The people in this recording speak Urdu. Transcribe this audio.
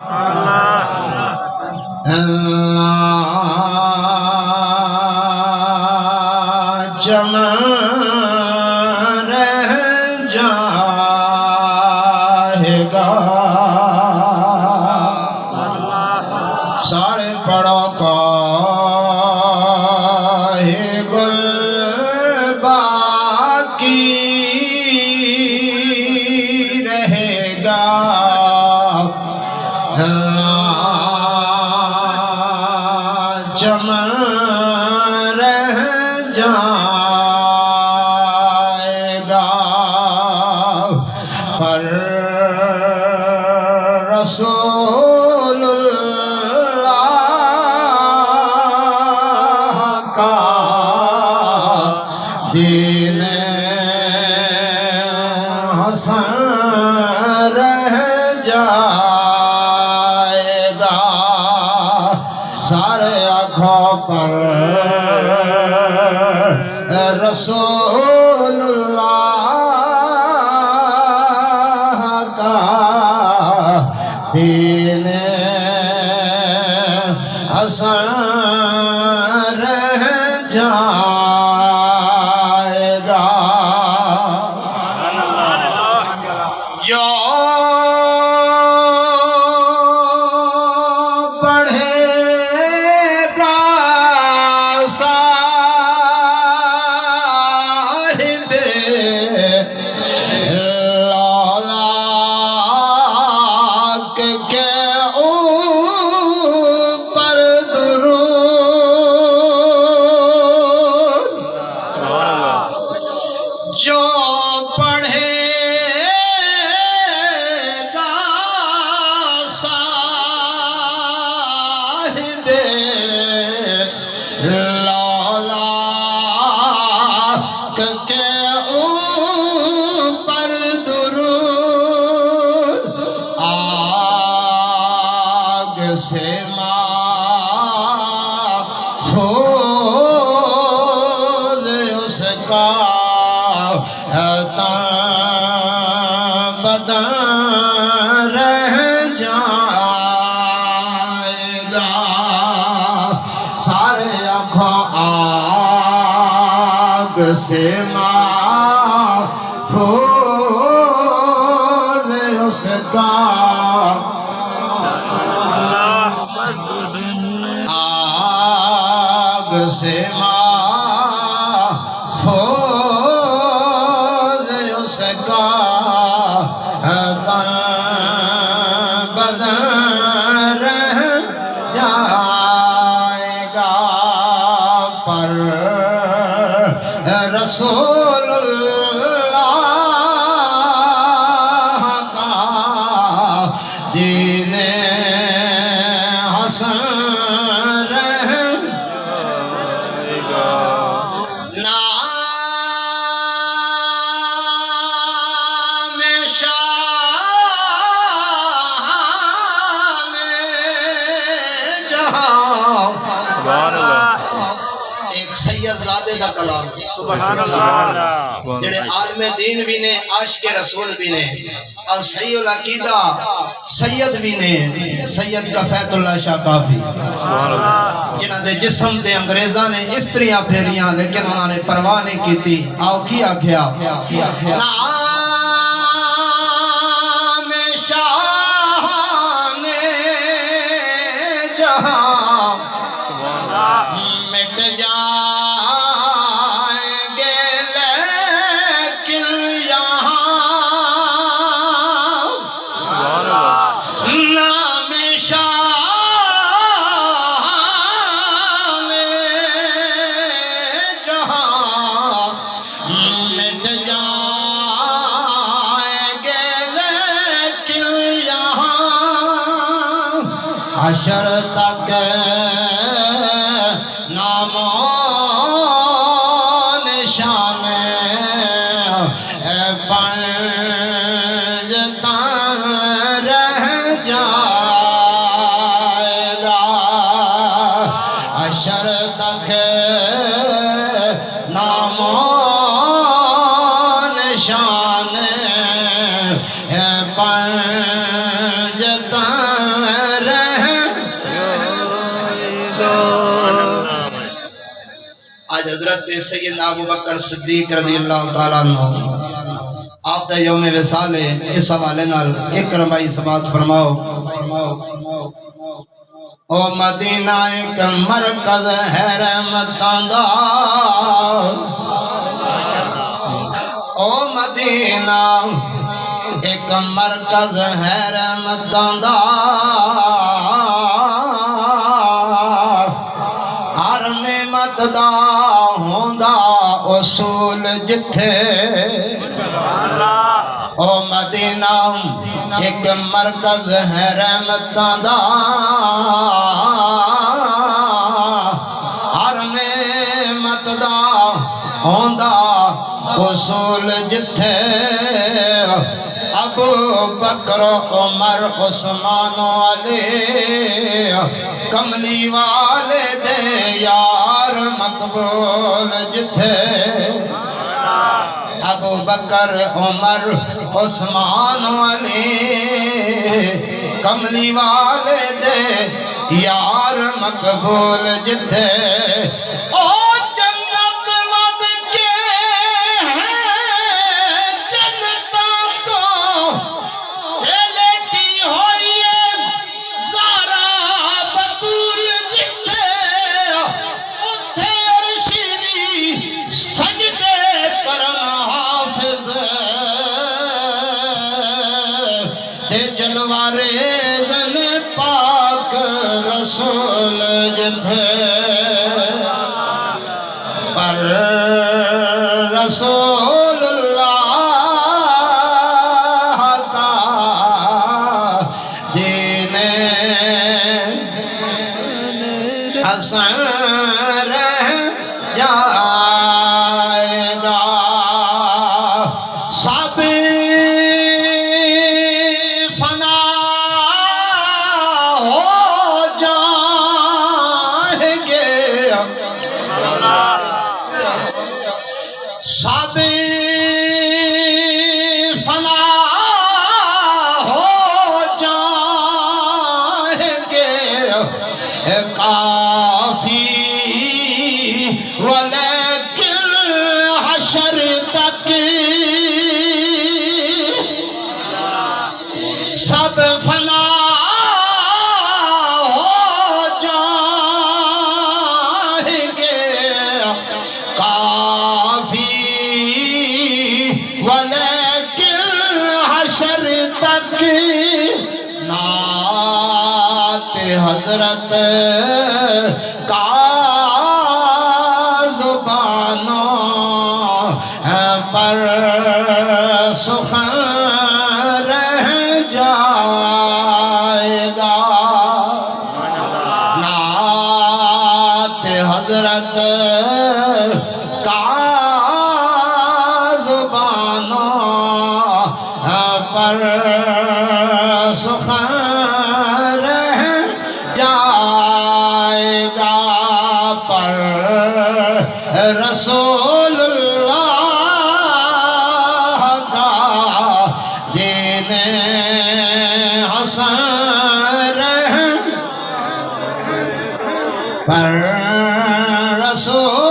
اللہ جمع رہ جائے گا سارے پڑھو کاہے گل باقی رہے گا جمع رہ جائے گا پر رسول اللہ کا دین حسن رہ جائے گا سارے آنکھوں پر رسول اللہ کا دین حسن رہ جائے گا جو سے محفوظ اس کا تن بدن رہ جائے گا سارے آنکھوں آگ سے محفوظ اس کا آگ سے محفوظ اس کا تن بدن رہ جائے گا پر رسول اللہ کا دین حسن ایک سید زادے کا کلام سبحان اللہ جڑے عالم دین بھی نے عاشق رسول بھی نے اور سید العقیدہ سید بھی نے سید کا فیض اللہ شاہ کافی جنہاں دے جسم دے انگریزاں نے استریاں پھیریاں لیکن انہوں نے پرواہ نہیں کی تھی آؤ کیا کیا نام شاہ نے جہاں مٹ جائیں گے لیکن یہاں نام شاہ نے جہاں مٹ جائیں گے لیکن یہاں حشر تک نام و نشان پنجتن رہ جائے گا حشر تک نام و نشان پنجتن حضرت سیدنا ابو بکر صدیق رضی اللہ تعالیٰ عنہ آپ دا یوم وصال ہے، اس حوالے نال ایک رمائی سماعت فرماؤ۔ او مدینہ ایک مرکز ہے رحمتاں دا، او مدینہ ایک مرکز ہے رحمتاں دا، ہر نعمت دا ہوندا اصول جتھے، او مدینہ ایک مرکز ہے رحمتاں دا، ہر نعمت دا ہوندا اصول جتھے، ابو بکر عمر عثمان علی کملی والے دے یار مقبول جتھے، ابو بکر عمر عثمان علی کملی والے دے یار مقبول جتھے، او جنت ود کے ہیں جنتاں تو لیٹی ہوئی ہے زہرا بطول جتھے، اتھے عرشی دی سجدے کرن حافظ تے جلوارے زن پاک رسول جتھے، پر رسول اللہ کا دین حسن رہ جائے گا، سب فنا ہو جائیں گے، سب فنا ہو جائیں گے، کافی ولیکن حشر تک سب فنا ہو جائیں گے، کافی ولیکن حشر تک نعت حضرت کا زبانوں پر سخن رہ جائے گا، نعت حضرت کا زبانوں پر سخن رہ جائے گا، پر رسول اللہ کا دین حسن رہ، پر رسول